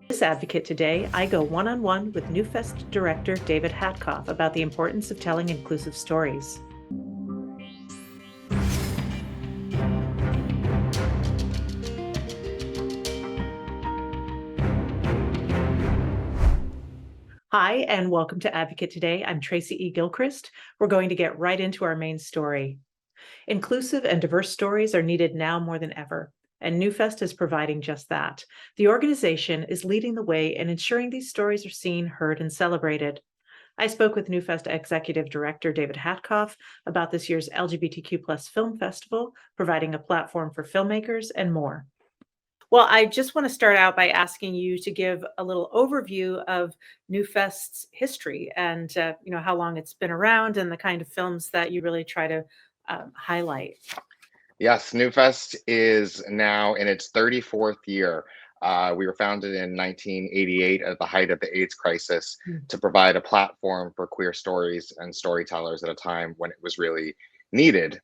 This advocate today, I go one-on-one with Newfest director David Hatkoff about the importance of telling inclusive stories. Hi, and welcome to Advocate Today. I'm Tracy E. Gilchrist. We're going to get right into our main story. Inclusive and diverse stories are needed now more than ever, and Newfest is providing just that. The organization is leading the way in ensuring these stories are seen, heard, and celebrated. I spoke with Newfest Executive Director David Hatkoff about this year's LGBTQ Film Festival, providing a platform for filmmakers and more. Well, I just want to start out by asking you to give a little overview of Newfest's history and how long it's been around and the kind of films that you really try to highlight. Yes, Newfest is now in its 34th year. We were founded in 1988 at the height of the AIDS crisis to provide a platform for queer stories and storytellers at a time when it was really needed.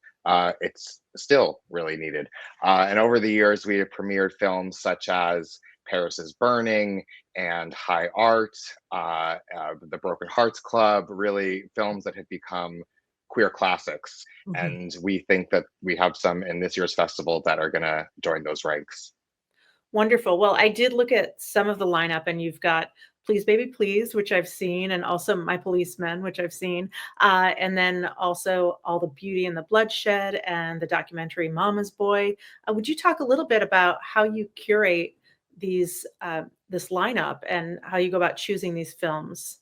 It's still really needed. And over the years, we have premiered films such as Paris is Burning and High Art, The Broken Hearts Club, really films that have become queer classics. Mhm. And we think that we have some in this year's festival that are going to join those ranks. Wonderful. Well, I did look at some of the lineup, and you've got Please Baby Please, which I've seen, and also My Policeman, which I've seen, and then also All the Beauty and the Bloodshed and the documentary Mama's Boy. Would you talk a little bit about how you curate this lineup and how you go about choosing these films?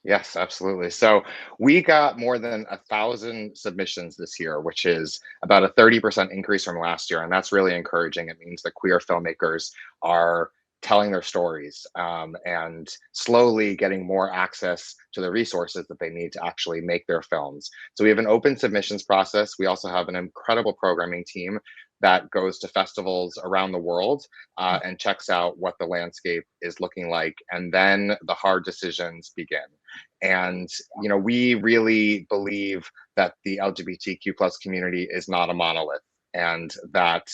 Yes, absolutely. So we got more than 1,000 submissions this year, which is about a 30% increase from last year. And that's really encouraging. It means that queer filmmakers are telling their stories and slowly getting more access to the resources that they need to actually make their films. So we have an open submissions process. We also have an incredible programming team that goes to festivals around the world and checks out what the landscape is looking like. And then the hard decisions begin. And we really believe that the LGBTQ plus community is not a monolith, and that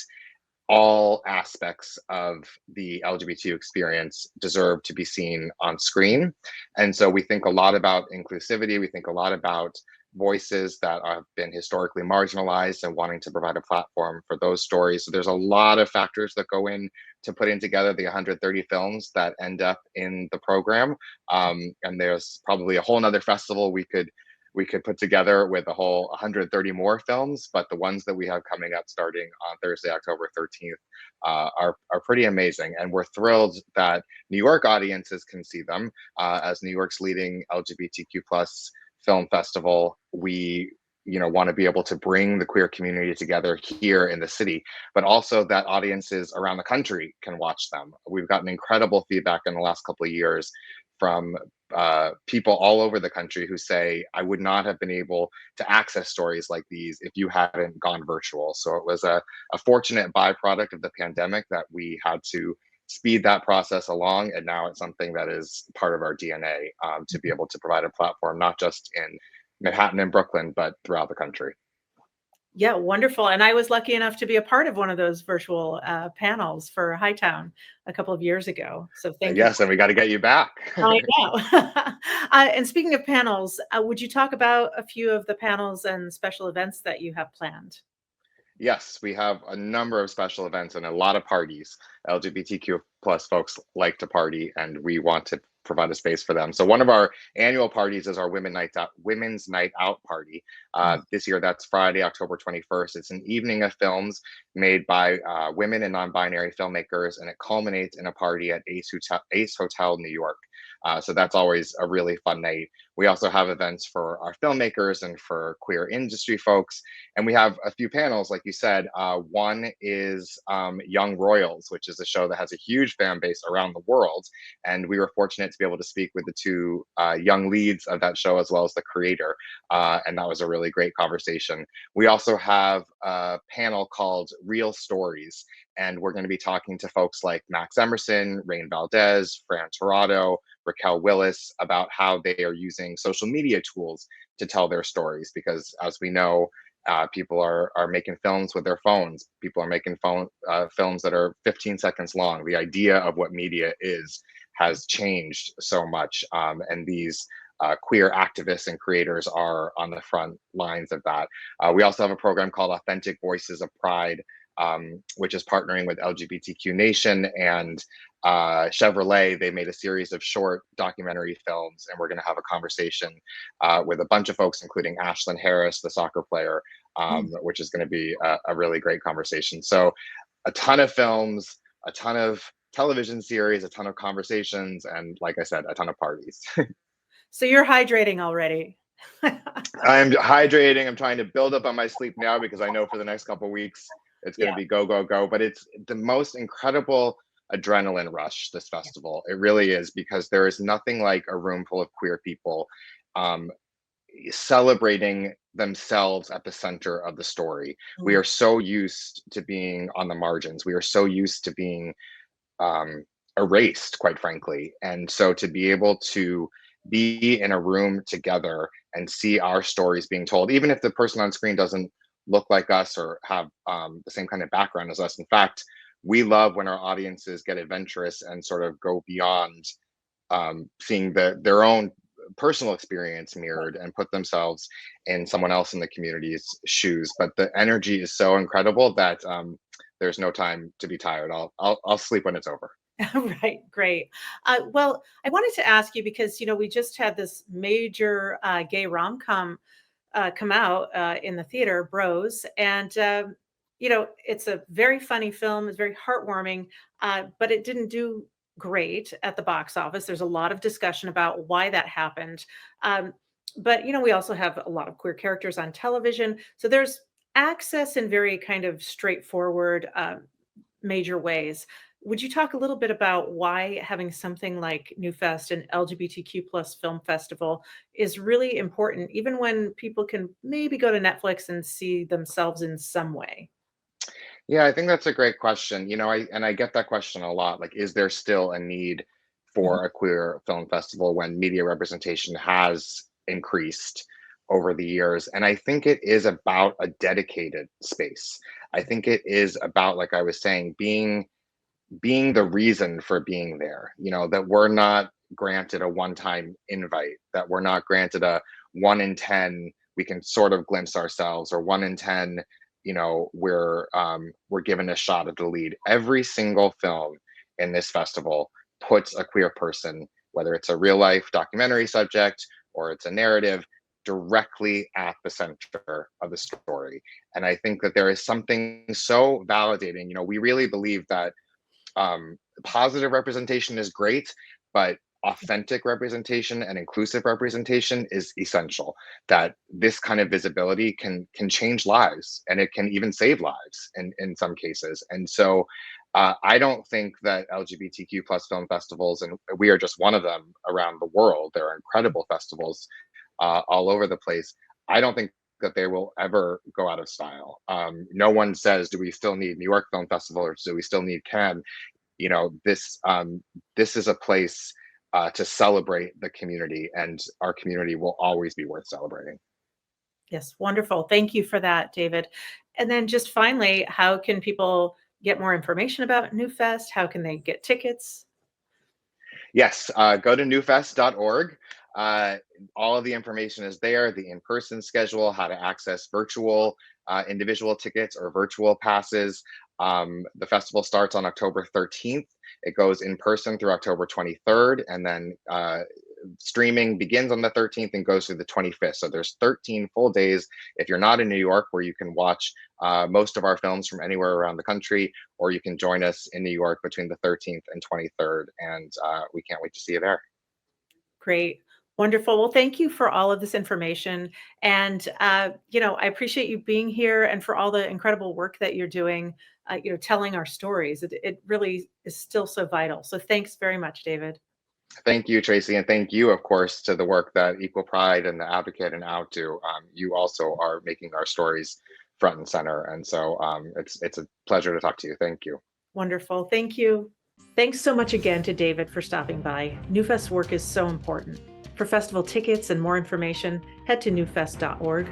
all aspects of the LGBT experience deserve to be seen on screen. And so we think a lot about inclusivity. We think a lot about voices that have been historically marginalized and wanting to provide a platform for those stories. So there's a lot of factors that go in to putting together the 130 films that end up in the program. And there's probably a whole nother festival we could put together with a whole 130 more films, but the ones that we have coming up starting on Thursday, October 13th, are pretty amazing. And we're thrilled that New York audiences can see them. As New York's leading LGBTQ plus film festival, we want to be able to bring the queer community together here in the city, but also that audiences around the country can watch them. We've gotten incredible feedback in the last couple of years from people all over the country who say, I would not have been able to access stories like these if you hadn't gone virtual. So it was a fortunate byproduct of the pandemic that we had to speed that process along. And now it's something that is part of our DNA, to be able to provide a platform, not just in Manhattan and Brooklyn, but throughout the country. Yeah, wonderful. And I was lucky enough to be a part of one of those virtual panels for Hightown a couple of years ago. So thank you. Yes, and we got to get you back. I know. And speaking of panels, would you talk about a few of the panels and special events that you have planned? Yes, we have a number of special events and a lot of parties. LGBTQ plus folks like to party, and we want to provide a space for them. So one of our annual parties is our Women's Night Out party. This year, that's Friday, October 21st. It's an evening of films made by women and non-binary filmmakers, and it culminates in a party at Ace Hotel, New York. So that's always a really fun night. We also have events for our filmmakers and for queer industry folks. And we have a few panels, like you said. One is Young Royals, which is a show that has a huge fan base around the world. And we were fortunate to be able to speak with the two young leads of that show, as well as the creator. And that was a really great conversation. We also have a panel called Real Stories. And we're going to be talking to folks like Max Emerson, Rain Valdez, Fran Tirado, Raquel Willis about how they are using social media tools to tell their stories. Because as we know, people are making films with their phones. People are making films that are 15 seconds long. The idea of what media is has changed so much, and these queer activists and creators are on the front lines of that. We also have a program called Authentic Voices of Pride, which is partnering with LGBTQ Nation and Chevrolet. They made a series of short documentary films, and we're going to have a conversation with a bunch of folks, including Ashlyn Harris, the soccer player, which is going to be a really great conversation. So, a ton of films, a ton of television series, a ton of conversations, and like I said, a ton of parties. So you're hydrating already. I'm hydrating. I'm trying to build up on my sleep now because I know for the next couple of weeks it's going to Yeah. be go, go, go. But it's the most incredible adrenaline rush, this festival. It really is, because there is nothing like a room full of queer people um, celebrating themselves at the center of the story. We Mm. are so used to being on the margins. We are so used to being um, erased, quite frankly. And so to be able to be in a room together and see our stories being told, even if the person on screen doesn't look like us or have the same kind of background as us. In fact, we love when our audiences get adventurous and sort of go beyond seeing their own personal experience mirrored and put themselves in someone else in the community's shoes. But the energy is so incredible that there's no time to be tired. I'll sleep when it's over. Right, great. Well, I wanted to ask you because we just had this major gay rom-com come out in the theater, Bros, and it's a very funny film. It's very heartwarming, but it didn't do great at the box office. There's a lot of discussion about why that happened, but we also have a lot of queer characters on television, so there's access in very kind of straightforward, major ways. Would you talk a little bit about why having something like Newfest, an LGBTQ plus film festival, is really important, even when people can maybe go to Netflix and see themselves in some way? Yeah, I think that's a great question. I get that question a lot. Like, is there still a need Mhm. for a queer film festival when media representation has increased over the years? And I think it is about a dedicated space. I think it is about, like I was saying, being the reason for being there. That we're not granted a one-time invite, that we're not granted a 1 in 10 we can sort of glimpse ourselves, or 1 in 10 we're given a shot at the lead. Every single film in this festival puts a queer person, whether it's a real life documentary subject or it's a narrative, directly at the center of the story. And I think that there is something so validating. We really believe that positive representation is great, but authentic representation and inclusive representation is essential. That this kind of visibility can change lives, and it can even save lives in some cases. And so I don't think that LGBTQ plus film festivals, and we are just one of them around the world, there are incredible festivals all over the place. I don't think that they will ever go out of style. No one says, do we still need New York Film Festival, or do we still need Cannes? This is a place to celebrate the community, and our community will always be worth celebrating. Yes, wonderful. Thank you for that, David. And then just finally, how can people get more information about Newfest? How can they get tickets? Yes, go to newfest.org. Uh, all of the information is there, the in-person schedule, how to access virtual individual tickets or virtual passes. The festival starts on October 13th. It goes in person through October 23rd, and then streaming begins on the 13th and goes through the 25th. So there's 13 full days if you're not in New York, where you can watch most of our films from anywhere around the country, or you can join us in New York between the 13th and 23rd. And we can't wait to see you there. Great. Wonderful. Well, thank you for all of this information. And, I appreciate you being here and for all the incredible work that you're doing, telling our stories. It really is still so vital. So thanks very much, David. Thank you, Tracy, and thank you, of course, to the work that Equal Pride and the Advocate and Out do. You also are making our stories front and center, and so it's a pleasure to talk to you. Thank you. Wonderful. Thank you. Thanks so much again to David for stopping by. Newfest's work is so important. For festival tickets and more information, head to newfest.org.